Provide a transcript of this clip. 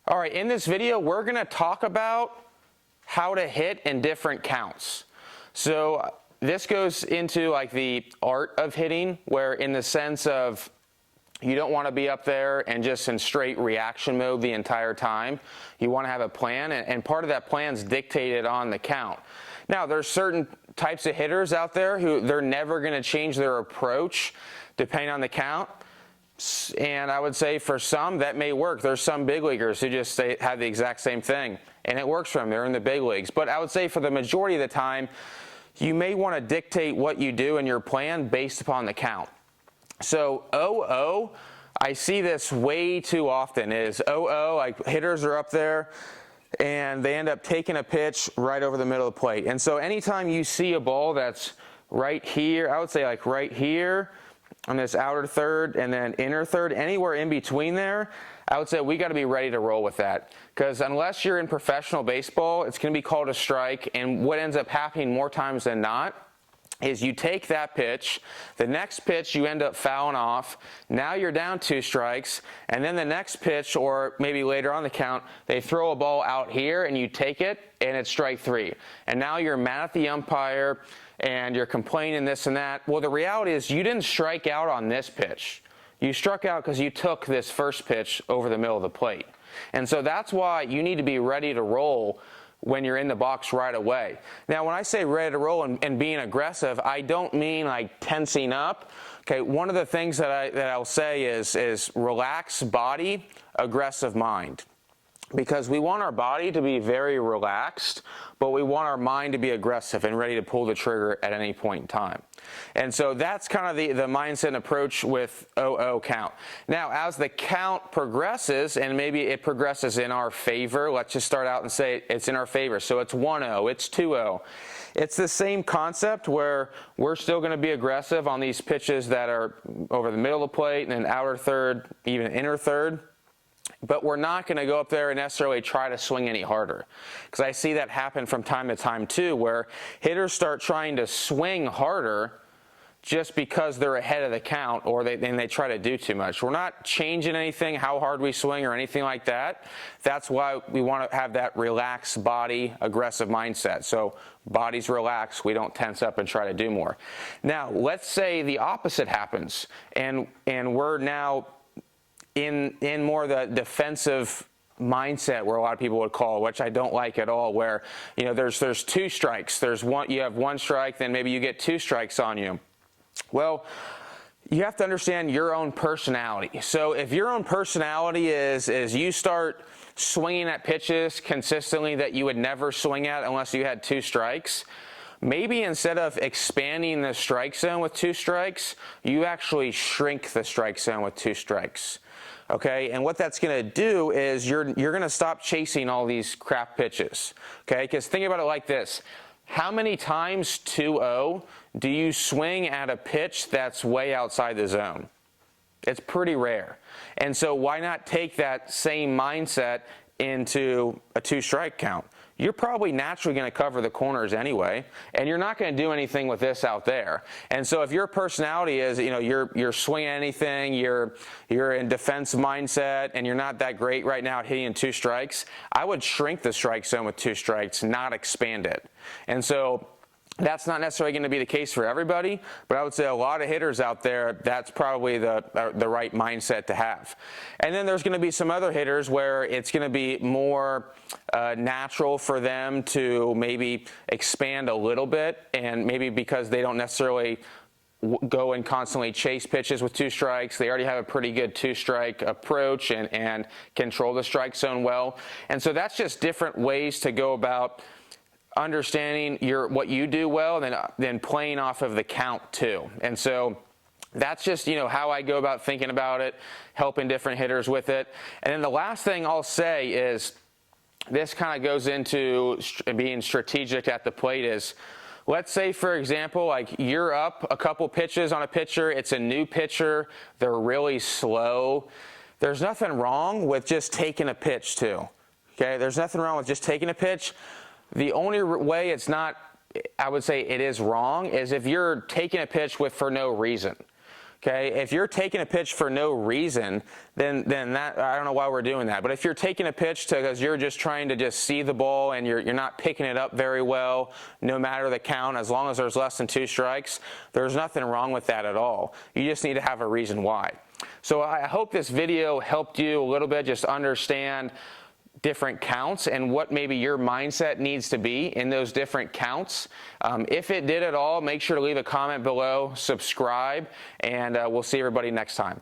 All right, in this video, we're gonna talk about how to hit in different counts. So this goes into like the art of hitting, where in the sense of you don't want to be up there and just in straight reaction mode the entire time. You want to have a plan, and part of that plan is dictated on the count. Now, there's certain types of hitters out there who they're never going to change their approach depending on the count. And I would say for some that may work. There's some big leaguers who just have the exact same thing, and it works for them. They're in the big leagues. But I would say for the majority of the time, you may want to dictate what you do in your plan based upon the count. So 0-0, I see this way too often, is 0-0, like hitters are up there and they end up taking a pitch right over the middle of the plate. And so anytime you see a ball that's right here, I would say like right here on this outer third and then inner third, anywhere in between there, I would say we got to be ready to roll with that. Because unless you're in professional baseball, it's going to be called a strike. And what ends up happening more times than not is you take that pitch, the next pitch you end up fouling off, now you're down 2 strikes, and then the next pitch, or maybe later on the count, they throw a ball out here and you take it and it's strike 3. And now you're mad at the umpire and you're complaining this and that. Well, the reality is you didn't strike out on this pitch. You struck out because you took this first pitch over the middle of the plate. And so that's why you need to be ready to roll when you're in the box right away. Now, when I say ready to roll and being aggressive, I don't mean like tensing up. Okay, one of the things that I'll say is relax body, aggressive mind. Because we want our body to be very relaxed, but we want our mind to be aggressive and ready to pull the trigger at any point in time. And so that's kind of the mindset and approach with 0-0 count. Now, as the count progresses, and maybe it progresses in our favor, let's just start out and say it's in our favor. So it's 1-0, it's 2-0. It's the same concept where we're still going to be aggressive on these pitches that are over the middle of the plate and then outer third, even inner third. But we're not going to go up there and necessarily try to swing any harder. Because I see that happen from time to time too, where hitters start trying to swing harder just because they're ahead of the count, or they try to do too much. We're not changing anything, how hard we swing or anything like that. That's why we want to have that relaxed body, aggressive mindset. So body's relaxed, we don't tense up and try to do more. Now, let's say the opposite happens, and we're now in more the defensive mindset, where a lot of people would call, which I don't like at all, where there's 2 strikes. You have 1 strike, then maybe you get 2 strikes on you. Well, you have to understand your own personality. So if your own personality is you start swinging at pitches consistently that you would never swing at unless you had 2 strikes, maybe instead of expanding the strike zone with 2 strikes, you actually shrink the strike zone with 2 strikes. Okay, and what that's going to do is you're going to stop chasing all these crap pitches. Okay, because think about it like this. How many times 2-0 do you swing at a pitch that's way outside the zone? It's pretty rare. And so why not take that same mindset into a 2-strike count? You're probably naturally going to cover the corners anyway, and you're not going to do anything with this out there. And so if your personality is, you're swinging anything, you're in defense mindset, and you're not that great right now at hitting 2 strikes, I would shrink the strike zone with 2 strikes, not expand it. And so that's not necessarily going to be the case for everybody, but I would say a lot of hitters out there, that's probably the right mindset to have. And then there's going to be some other hitters where it's going to be more natural for them to maybe expand a little bit, and maybe because they don't necessarily go and constantly chase pitches with 2 strikes. They already have a pretty good 2-strike approach and control the strike zone well. And so that's just different ways to go about understanding what you do well, and then playing off of the count too. And so that's just how I go about thinking about it, helping different hitters with it. And then the last thing I'll say is, this kind of goes into being strategic at the plate, is let's say, for example, like you're up a couple pitches on a pitcher, it's a new pitcher, they're really slow. There's nothing wrong with just taking a pitch too. Okay, there's nothing wrong with just taking a pitch. The only way it's not, I would say it is wrong, is if you're taking a pitch for no reason. Okay, if you're taking a pitch for no reason, then that, I don't know why we're doing that. But if you're taking a pitch because you're just trying to just see the ball and you're not picking it up very well, no matter the count, as long as there's less than 2 strikes, there's nothing wrong with that at all. You just need to have a reason why. So I hope this video helped you a little bit just understand different counts and what maybe your mindset needs to be in those different counts. If it did at all, make sure to leave a comment below, subscribe, and we'll see everybody next time.